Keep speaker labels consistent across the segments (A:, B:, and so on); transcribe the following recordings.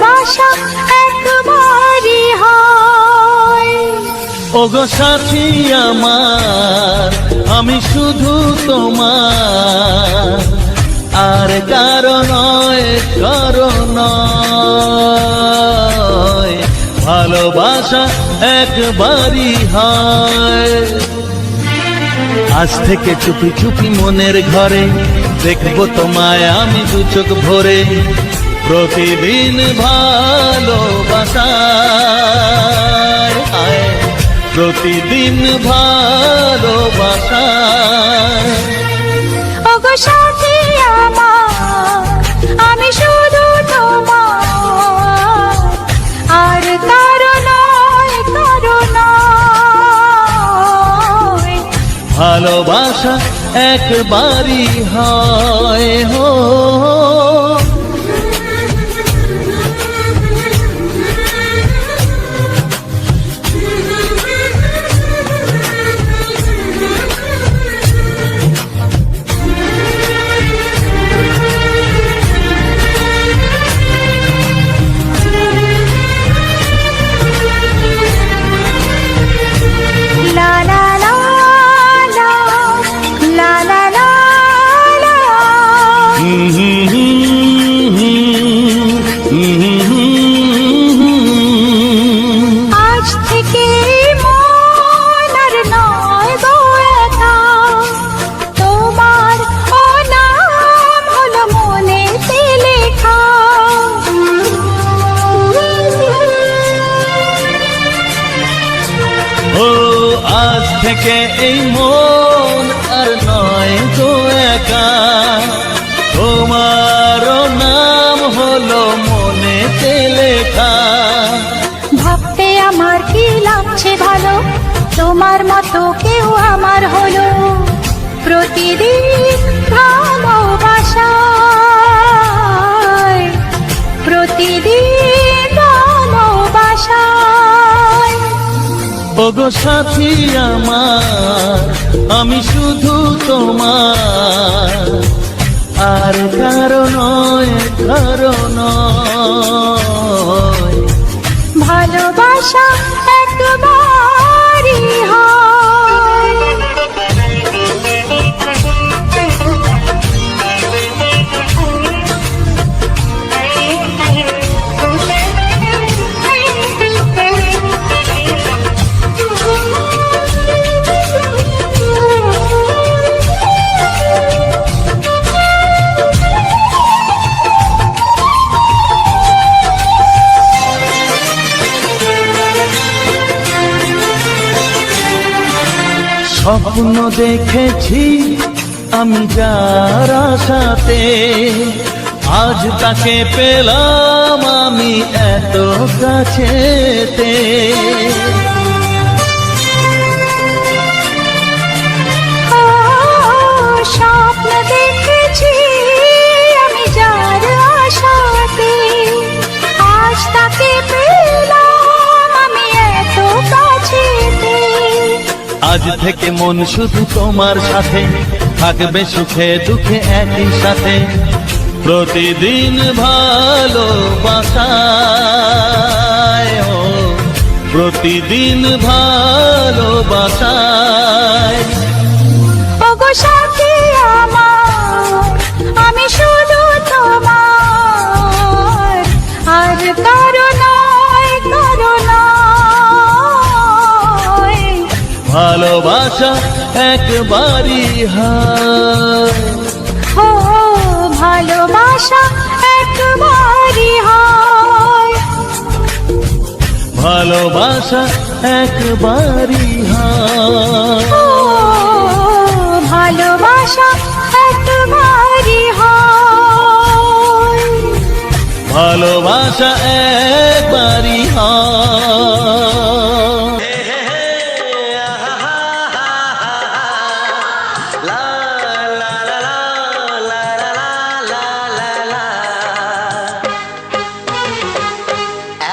A: ভালোবাসা একবারই হয়।
B: ওগো সাথী আমার, আমি শুধু তোমার, আর কারো নয়, কারো নয়। ভালোবাসা একবারই হয়। আজ থেকে চুপি চুপি মনের ঘরে দেখবো তোমায় আমি দু চোখ ভরে। প্রতিদিন ভালোবাসায়, প্রতিদিন ভালোবাসায়।
A: ওগো সাথী আমার, আমি শুধু তোমার, আর কারো নয়, কারো নয়।
B: ভালোবাসা একবারই হয় হো।
A: আজ থেকে মন আর নয় গো একা, তোমার ও নাম হলো মনেতে লেখা।
B: ও আজ থেকে এই মন আর নয় গো একা, তোমার নাম হলো মনেতে লেখা।
A: ভাবতে আমার কি লাগছে ভালো, তোমার মতো কেউ আমার হলো। প্রতিদিন ভালোবাসায়, প্রতিদিন ভালোবাসায়।
B: ওগো সাথী আমার, আমি শুধু তোমার, আর কারো নয়, কারো নয়।
A: ভালোবাসা একবারই হয়।
B: স্বপ্ন দেখেছি আমি যার আশাতে, আজ তাকে পেলাম আমি এত কাছেতে।
A: স্বপ্ন দেখেছি আমি যার আশাতে, আজ তাকে পেলাম আমি এত কাছেতে।
B: আজ থেকে মন শুধু তোমার সাথে, থাকবে সুখে দুঃখে একই সাথে। প্রতিদিন ভালোবাসায়, প্রতিদিন ভালোবাসায়।
A: ওগো সাথী আমার, আমি শুধু তোমার, আর কারো নয়, কারো নয়।
B: ভালোবাসা একবারই হয়।
A: ও ভালোবাসা একবারই হয়।
B: ভালোবাসা একবারই হয়।
A: ও ভালোবাসা একবারই হয়।
B: ভালোবাসা একবারই হয়।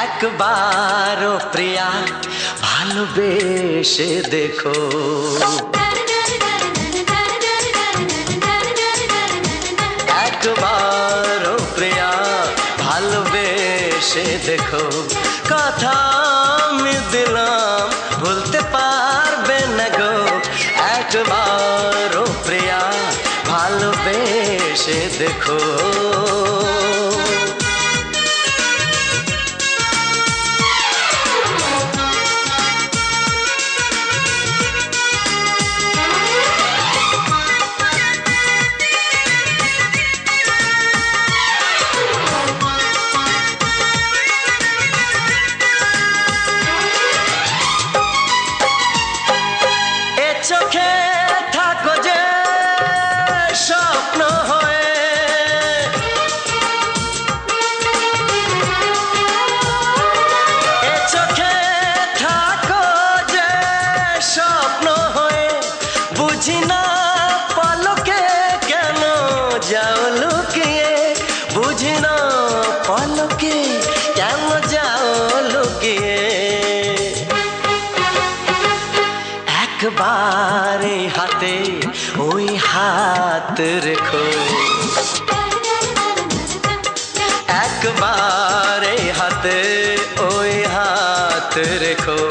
C: একবারও প্রিয়া ভালোবেসে দেখো, একবারও প্রিয়া ভালোবেসে দেখো কথা আমি দিলাম ভুলতে পারবে না গো একবার ও প্রিয়া ভালোবেসে দেখো চোখে থাকো যে স্বপ্ন হয়ে এ চোখে থাকো যে স্বপ্ন হয়ে বুঝি না পলকে কেন যাও লুকিয়ে বুঝি না পলকে কেন যাও লুকিয়ে একবারে হাতে ওই হাত রেখো একবারে হাতে ওই হাত রেখো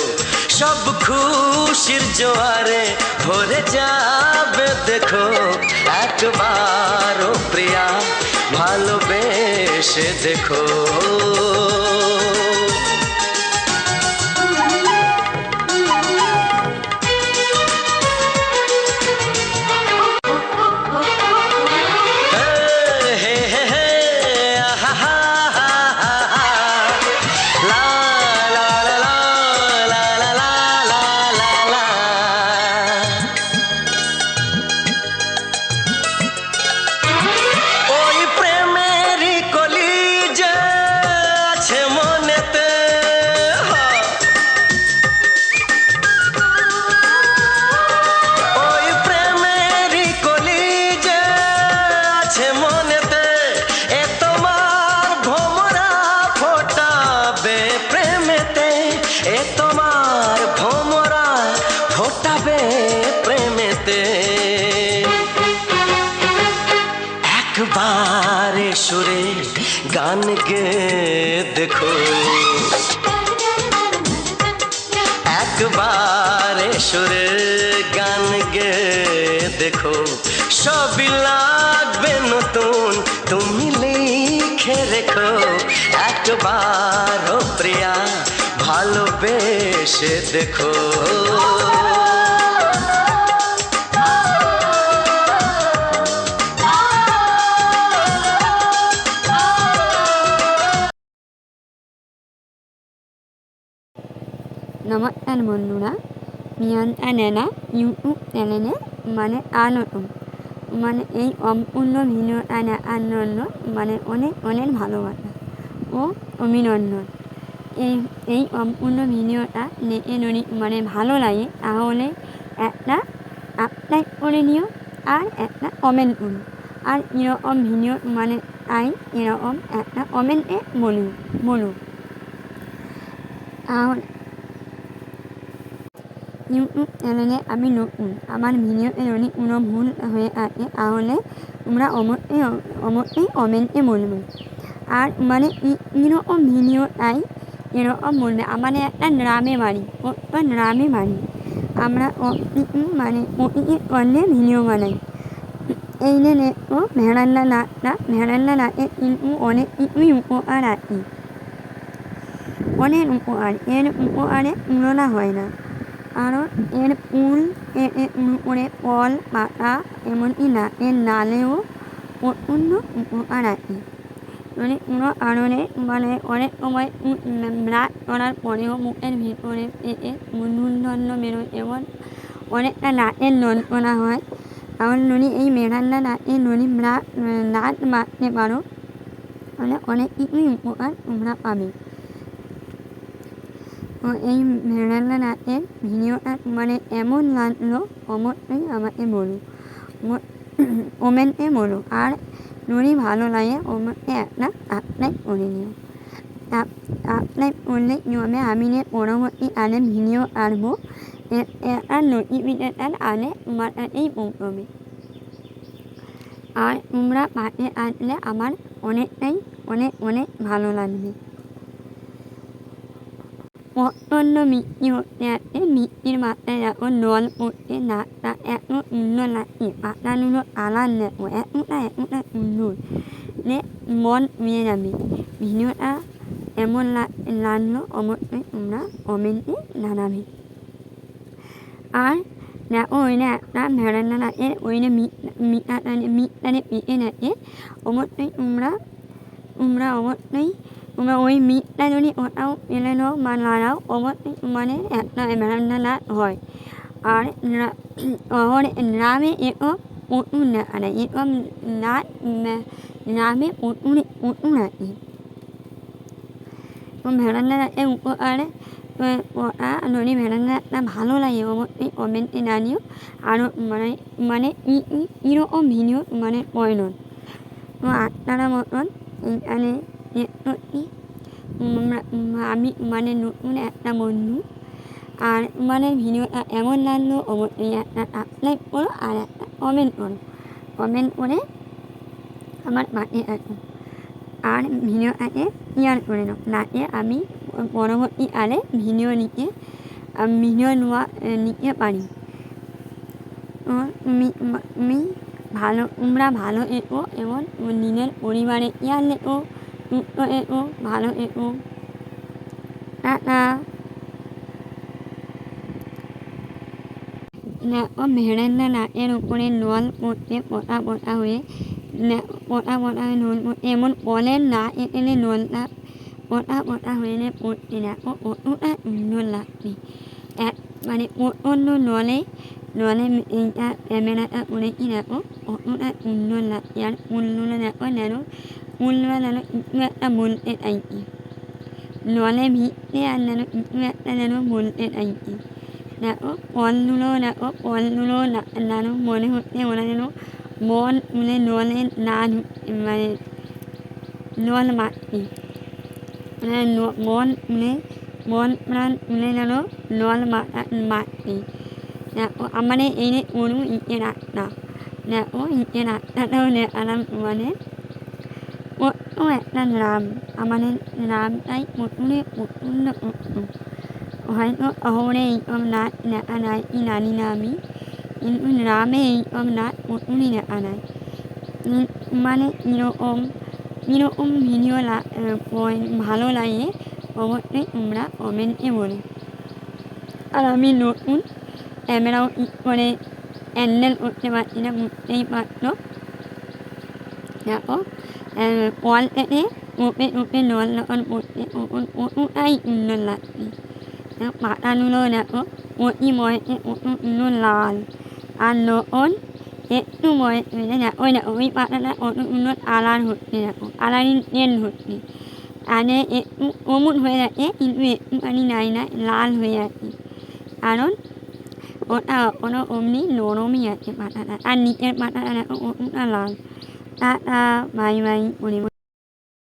C: সব খুশির জোয়ারে ভরে যাবে দেখো একবার ও প্রিয়া ভালোবেসে দেখো প্রেমেতে একবারে সুরে গান গে দেখো একবারে সুরে গান গে দেখো সবই লাগবে নতুন তুমি লিখে রেখো একবার ও প্রিয়া ভালোবেসে দেখো
D: নমস্কার বন্ধুরা মিয়ান চ্যানেলা ইউটিউব চ্যানেলে আনন্দ এই সম্পূর্ণ ভিডিওটা দেখার জন্য অনেক অনেক ভালোবাসা ও অভিনন্দন এই সম্পূর্ণ ভিডিওটা দেখে যদি ভালো লাগে তাহলে একটা সাবস্ক্রাইব করে নিও আর একটা কমেন্ট করো আর এরকম ভিডিও তাই এরকম একটা কমেন্টে বলুন তাহলে ইউটিউব চ্যানেলে আমি নতুন আমার ভিডিওতে যদি কোনো ভুল হয়ে থাকে তাহলে তোমরা অবশ্যই কমেন্টে বলবে আর এরকম ভিডিও তাই এরকম বলবে আমাদের একটা গ্রামে বাড়ি গ্রামে বাড়ি আমরা প্রতিদিন করলে ভিডিও বানাই এই যে দেখো ভেড়াল্লা নাচে কিন্তু অনেক কিছুই উপকার আছে অনেক উপকার এর উপকারে তুলনা হয় না কারণ এর ফুল করে ফল পাতা এমনকি নাকের নালেও প্রচণ্ড উপকার আছে যদি কোনো কারণে অনেক সময় ব্রাশ করার পরেও মুখের ভিতরে থেকে মূর্ধন্য বেরোয় এবং অনেকটা নাকের যন্ত্রণা হয় কারণ যদি এই মেঘাল্লা নাকে যদি নাক মারতে পারো তাহলে অনেক কিছুই উপকার তোমরা পাবে এই ভেড়াল্লা নাচের ভিডিওটা এমন লাগলো অবশ্যই আমাকে বলো কমেন্টে বলো আর যদি ভালো লাগে অবশ্যই একটা সাবস্ক্রাইব করে নিও সাবস্ক্রাইব করলে নিয়মে আমি পরবর্তী আনে ভিডিও আসবো একটা নোটিফিকেশান আনে তোমার কাছেই পৌঁছবে আর তোমরা পাশে আসলে আমার অনেকটাই অনেক ভালো লাগবে অন্য মিটি হতে আছে মিটির মাথায় দেখো নল পড়তে নাকটা এত সুন্দর লাগছে পাতাগুলো আলার দেখো এতটা সুন্দর নে মন মিয়ে যাবে ভিডিওটা এমন লাগলো অবশ্যই তোমরা কমেন্টে জানাবে আর দেখো ওইটা একটা ভেড়াটা আছে ওইটা মিটটানে পেটে থাকে অবশ্যই তোমরা অবশ্যই তোমরা ওই মিটটা যদি ওটাও পেলে নাও বা লাগাও অবশ্যই মানে একটা ভেড়াটা হয় আর শহরে গ্রামে এসব প্রচুর দেখা যায় এসব গ্রামে প্রচুর আছে তো ভেড়াটা উপকারে ওটা যদি ভেড়াটা ভালো লাগে অবশ্যই কমেন্টে জানিও আরও মানে কীরকম ভিডিও মানে প্রয়োজন তো আপনারা মতন এইখানে সত্যি আমি মানে নতুন একটা বন্ধু আর মানে ভিডিওটা এমন লাগলো অবশ্যই একটা সাবস্ক্রাইব করো আর একটা কমেন্ট করে আমার পাশে থাকো আর ভিডিওটাকে শেয়ার করে দাও যাতে আমি পরবর্তীকালে ভিডিও নিতে পারি তো তোমরা ভালো এসো এবং নিজের পরিবারে খেয়াল রেখো সুস্থ এসো ভালো এসো টাটা দেখো ভেড়াটা নাকের উপরে নল পড়তে পটা হয়ে নল পড়তে এমন কলের না এখানে নলটা পটা হয়ে পড়তে দেখো কতটা সুন্দর লাগছে মানে প্রচণ্ড নলে এইটা ক্যামেরাটা করেছি দেখো কতটা সুন্দর লাগছে আর ফুলগুলো দেখো যেন কিছু একটা বলতে চাইছি নলে ভিজতে আর কিছু একটা যেন বলতে চাইছি দেখো ফলগুলো যেন মনে হচ্ছে ওরা যেন মন তুলে নলে না মানে নল মারছে মন প্রাণ তুলে যেন নল মারছে দেখো আমাদের এই যে গরু ইটের রাস্তা দেখো ইটের রাস্তাটাও দেখালাম মানে কত একটা গ্রাম আমাদের গ্রামটাই প্রচণ্ড হয়তো শহরে এইসব নাচ দেখা যায় কি জানি না আমি কিন্তু গ্রামে এইসব নাচ প্রচুরই দেখা যায় মানে কীরকম ভিডিও ভালো লাগে অবশ্যই তোমরা কমেন্টে বলো আর আমি নতুন ক্যামেরাও ঠিক করে হ্যান্ডেল করতে পারছি না বুঝতেই পারছো দেখো কল থেকে ওপে নল যখন পড়ছে তখন কতটাই সুন্দর লাগছে পাতাগুলো দেখো প্রতি বয়সে কত সুন্দর লাল আর যখন একটু বয়স হয়েছে দেখো ওই পাতাটা কত সুন্দর কালার হচ্ছে দেখো কালারিং চেঞ্জ হচ্ছে আগে একটু সবুজ হয়ে যাচ্ছে কিন্তু একটুখানি নাই লাল হয়ে যাচ্ছে কারণ ওটা এখনও অমনি নরমই আছে পাতাটা আর নিচের পাতাটা দেখো কতটা লাল টাটা বাই পরিবার